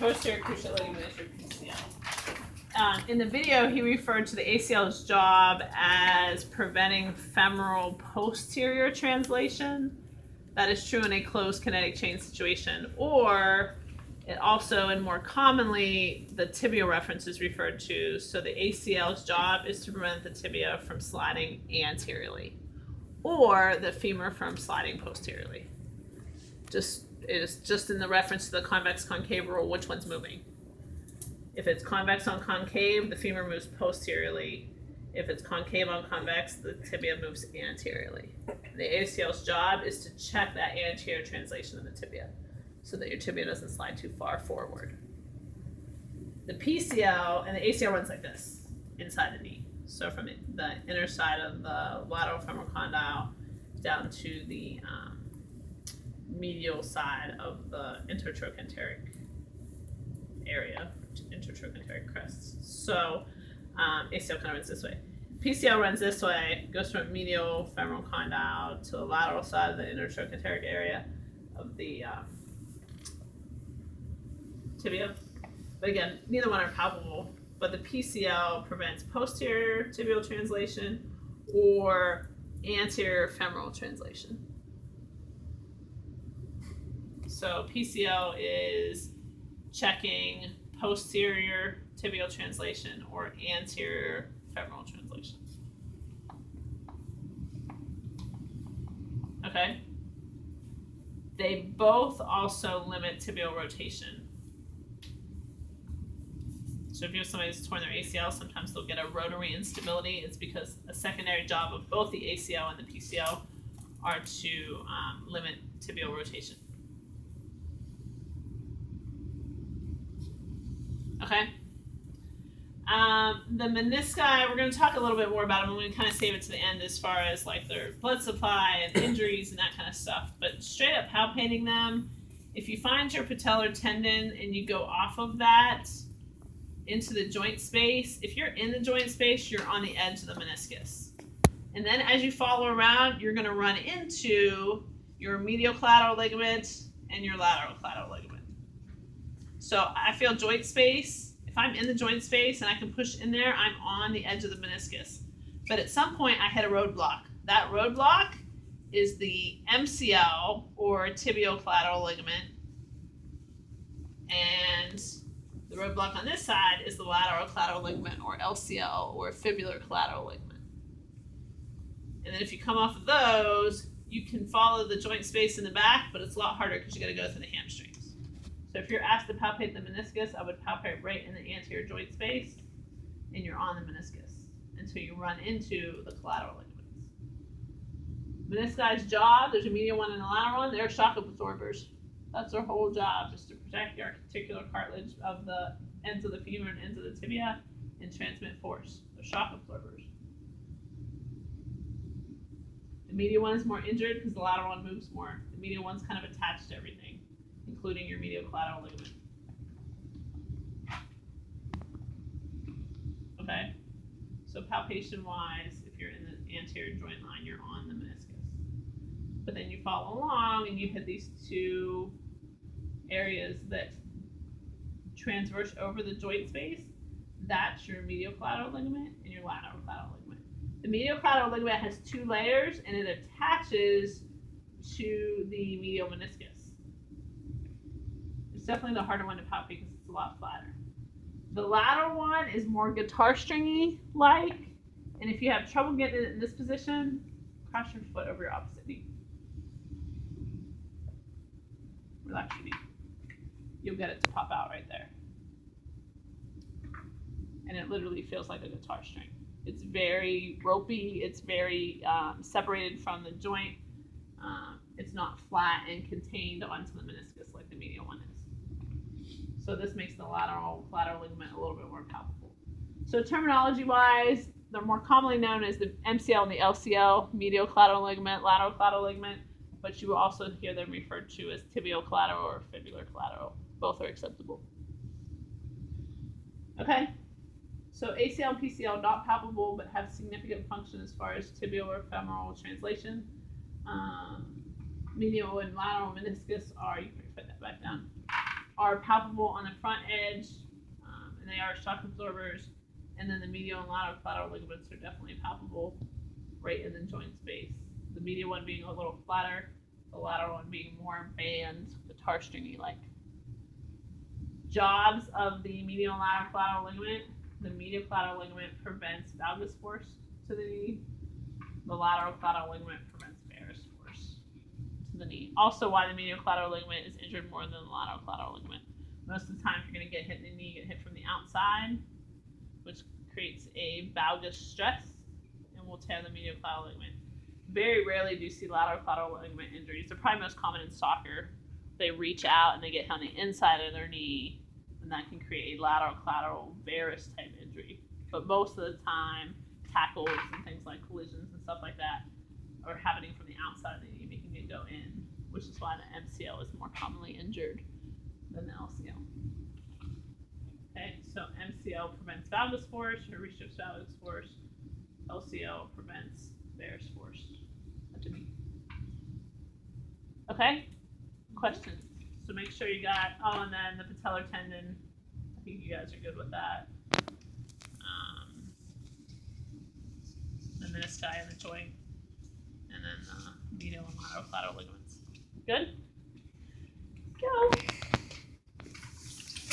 posterior cruciate ligament is your PCL. In the video, he referred to the ACL's job as preventing femoral posterior translation. That is true in a closed kinetic chain situation, or it also, and more commonly, the tibial reference is referred to. So the ACL's job is to prevent the tibia from sliding anteriorly, or the femur from sliding posteriorly. It is just in the reference to the convex concave rule, which one's moving. If it's convex on concave, the femur moves posteriorly. If it's concave on convex, the tibia moves anteriorly. The ACL's job is to check that anterior translation of the tibia so that your tibia doesn't slide too far forward. The PCL and the ACL runs like this, inside the knee. So from the inner side of the lateral femoral condyle down to the medial side of the intertrochanteric area, intertrochanteric crests. So ACL kind of runs this way. PCL runs this way, goes from medial femoral condyle to the lateral side of the intertrochanteric area of the tibia. But again, neither one are palpable, but the PCL prevents posterior tibial translation or anterior femoral translation. So PCL is checking posterior tibial translation or anterior femoral translation. Okay? They both also limit tibial rotation. So if you have somebody who's torn their ACL, sometimes they'll get a rotary instability. It's because a secondary job of both the ACL and the PCL are to limit tibial rotation. Okay. The menisci, we're going to talk a little bit more about them. I'm going to kind of save it to the end as far as like their blood supply and injuries and that kind of stuff. But straight up palpating them, if you find your patellar tendon and you go off of that into the joint space, if you're in the joint space, you're on the edge of the meniscus. And then as you follow around, you're going to run into your medial collateral ligament and your lateral collateral ligament. So I feel joint space. If I'm in the joint space and I can push in there, I'm on the edge of the meniscus. But at some point I hit a roadblock. That roadblock is the MCL or tibial collateral ligament. And the roadblock on this side is the lateral collateral ligament or LCL or fibular collateral ligament. And then if you come off of those, you can follow the joint space in the back, but it's a lot harder because you got to go through the hamstrings. So if you're asked to palpate the meniscus, I would palpate right in the anterior joint space, and you're on the meniscus until you run into the collateral ligaments. Menisci's job, there's a medial one and a lateral one, they're shock absorbers. That's their whole job, is to protect the articular cartilage of the ends of the femur and ends of the tibia and transmit force. They're shock absorbers. The medial one is more injured because the lateral one moves more. The medial one's kind of attached to everything, including your medial collateral ligament. Okay? So palpation-wise, if you're in the anterior joint line, you're on the meniscus. But then you follow along and you hit these two areas that transverse over the joint space. That's your medial collateral ligament and your lateral collateral ligament. The medial collateral ligament has two layers and it attaches to the medial meniscus. It's definitely the harder one to palpate because it's a lot flatter. The lateral one is more guitar stringy-like, and if you have trouble getting it in this position, cross your foot over your opposite knee. Relax your knee. You'll get it to pop out right there. And it literally feels like a guitar string. It's very ropey. It's very separated from the joint. It's not flat and contained onto the meniscus like the medial one is. So this makes the lateral collateral ligament a little bit more palpable. So terminology-wise, they're more commonly known as the MCL and the LCL, medial collateral ligament, lateral collateral ligament, but you will also hear them referred to as tibial collateral or fibular collateral. Both are acceptable. Okay, so ACL and PCL not palpable, but have significant function as far as tibial or femoral translation. Medial and lateral meniscus are, you can put that back down. are palpable on the front edge, and they are shock absorbers. And then the medial and lateral collateral ligaments are definitely palpable right in the joint space. The medial one being a little flatter, the lateral one being more band, guitar stringy like. Jobs of the medial and lateral collateral ligament. The medial collateral ligament prevents valgus force to the knee. The lateral collateral ligament prevents varus force to the knee. Also, why the medial collateral ligament is injured more than the lateral collateral ligament. Most of the time, if you're going to get hit in the knee, you get hit from the outside, which creates a valgus stress and will tear the medial collateral ligament. Very rarely do you see lateral collateral ligament injuries. They're probably most common in soccer. They reach out and they get on the inside of their knee, and that can create a lateral collateral varus type injury. But most of the time, tackles and things like collisions and stuff like that are happening from the outside of the knee, making it go in, which is why the MCL is more commonly injured than the LCL. Okay, so MCL prevents valgus force or restricts valgus force. LCL prevents varus force at the knee. Okay, questions? So make sure you got, and then the patellar tendon. I think you guys are good with that. The menisci in the joint, and then medial and lateral collateral ligaments. Good? Go.